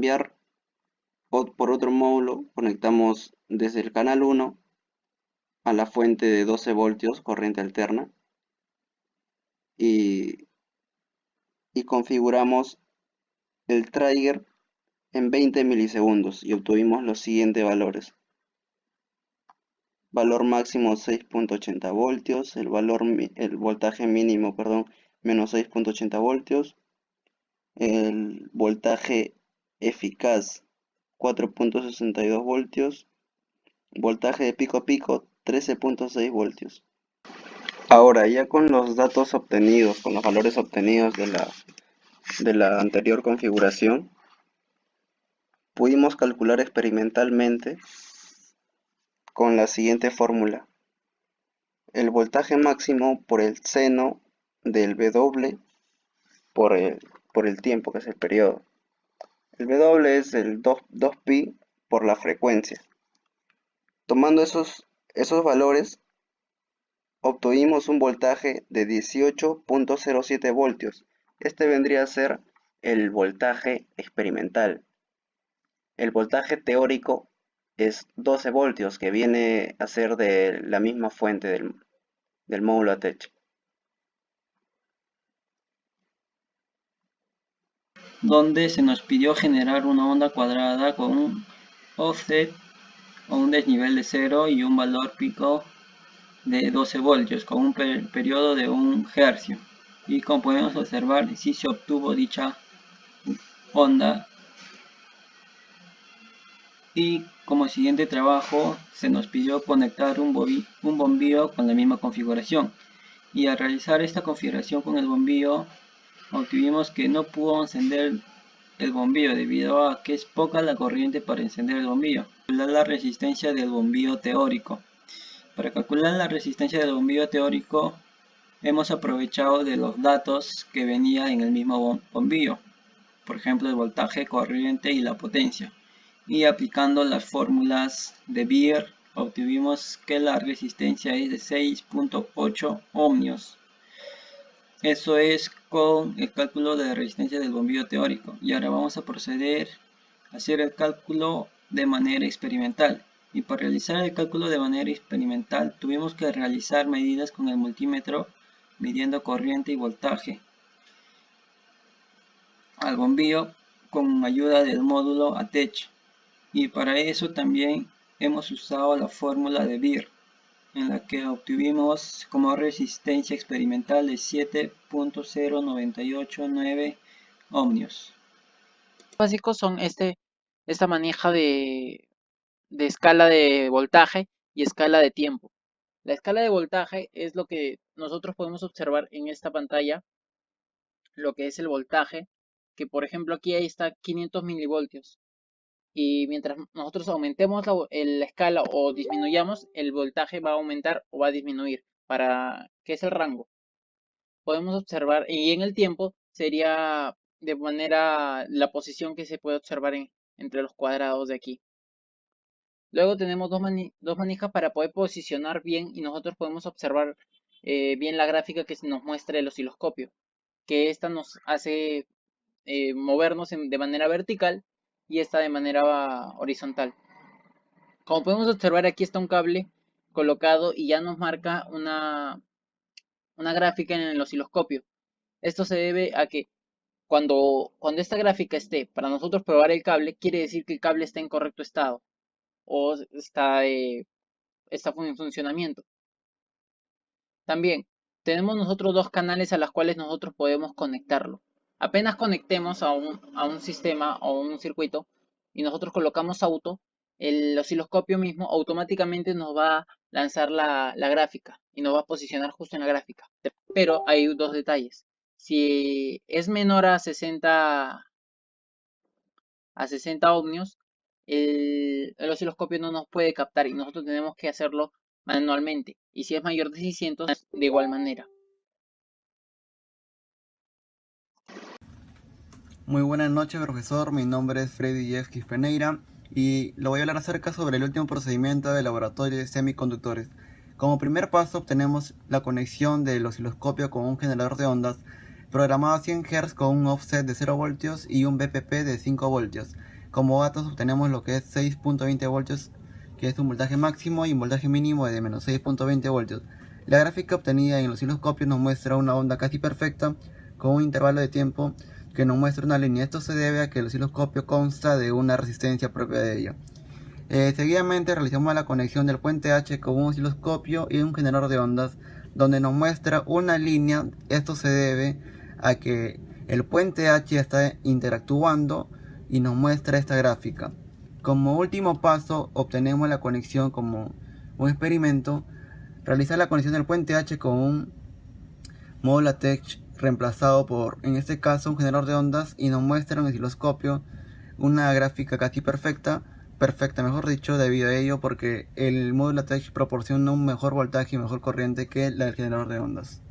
cambiar por otro módulo, conectamos desde el canal 1 a la fuente de 12 voltios corriente alterna y, y configuramos el trigger en 20 milisegundos y obtuvimos los siguientes valores. Valor máximo 6.80 voltios, el voltaje mínimo, menos 6.80 voltios, el voltaje eficaz 4.62 voltios, voltaje de pico a pico 13.6 voltios. Ahora, ya con los datos obtenidos, con los valores obtenidos de la anterior configuración, pudimos calcular experimentalmente con la siguiente fórmula: el voltaje máximo por el seno del W por el tiempo, que es el periodo. El W es el 2pi por la frecuencia. Tomando esos valores, obtuvimos un voltaje de 18.07 voltios. Este vendría a ser el voltaje experimental. El voltaje teórico es 12 voltios, que viene a ser de la misma fuente del módulo ATECH. Donde se nos pidió generar una onda cuadrada con un offset o un desnivel de 0 y un valor pico de 12 voltios con un periodo de 1 hercio. Y como podemos observar, si se obtuvo dicha onda. Y como siguiente trabajo se nos pidió conectar un bombillo con la misma configuración. Y al realizar esta configuración con el bombillo, obtuvimos que no pudo encender el bombillo debido a que es poca la corriente para encender el bombillo. Calcular la resistencia del bombillo teórico. Para calcular la resistencia del bombillo teórico hemos aprovechado de los datos que venía en el mismo bombillo, por ejemplo el voltaje, corriente y la potencia, y aplicando las fórmulas de Beer obtuvimos que la resistencia es de 6.8 ohmios. Eso es con el cálculo de la resistencia del bombillo teórico. Y ahora vamos a proceder a hacer el cálculo de manera experimental. Y para realizar el cálculo de manera experimental tuvimos que realizar medidas con el multímetro midiendo corriente y voltaje al bombillo con ayuda del módulo ATECH. Y para eso también hemos usado la fórmula de Beer, en la que obtuvimos como resistencia experimental de 7.0989 ohmios. Básicos son esta maneja de escala de voltaje y escala de tiempo. La escala de voltaje es lo que nosotros podemos observar en esta pantalla, lo que es el voltaje, que por ejemplo aquí ahí está 500 milivoltios. Y mientras nosotros aumentemos la escala o disminuyamos, el voltaje va a aumentar o va a disminuir. ¿Qué es el rango? Podemos observar, y en el tiempo sería de manera la posición que se puede observar entre los cuadrados de aquí. Luego tenemos dos manijas para poder posicionar bien y nosotros podemos observar bien la gráfica que nos muestra el osciloscopio, que esta nos hace movernos de manera vertical y esta de manera horizontal. Como podemos observar, aquí está un cable colocado y ya nos marca una gráfica en el osciloscopio. Esto se debe a que cuando esta gráfica esté para nosotros probar el cable, quiere decir que el cable está en correcto estado o está en funcionamiento. También tenemos nosotros dos canales a los cuales nosotros podemos conectarlo. Apenas conectemos a un sistema o un circuito y nosotros colocamos auto, el osciloscopio mismo automáticamente nos va a lanzar la gráfica y nos va a posicionar justo en la gráfica. Pero hay dos detalles. Si es menor a 60 ohmios, el osciloscopio no nos puede captar y nosotros tenemos que hacerlo manualmente. Y si es mayor de 600, de igual manera. Muy buenas noches, profesor. Mi nombre es Freddy Yevskis Peneira y lo voy a hablar acerca sobre el último procedimiento del laboratorio de semiconductores. Como primer paso obtenemos la conexión del osciloscopio con un generador de ondas programado a 100 Hz con un offset de 0 voltios y un BPP de 5 voltios. Como datos obtenemos lo que es 6.20 voltios, que es un voltaje máximo, y un voltaje mínimo de menos 6.20 voltios. La gráfica obtenida en los osciloscopios nos muestra una onda casi perfecta con un intervalo de tiempo que nos muestra una línea. Esto se debe a que el osciloscopio consta de una resistencia propia de ella. Seguidamente realizamos la conexión del puente H con un osciloscopio y un generador de ondas, donde nos muestra una línea. Esto se debe a que el puente H está interactuando y nos muestra esta gráfica. Como último paso obtenemos la conexión como un experimento. Realizar la conexión del puente H con un módulo ATEX reemplazado por, en este caso, un generador de ondas, y nos muestra en el osciloscopio una gráfica casi perfecta mejor dicho, debido a ello porque el módulo ATEX proporciona un mejor voltaje y mejor corriente que el generador de ondas.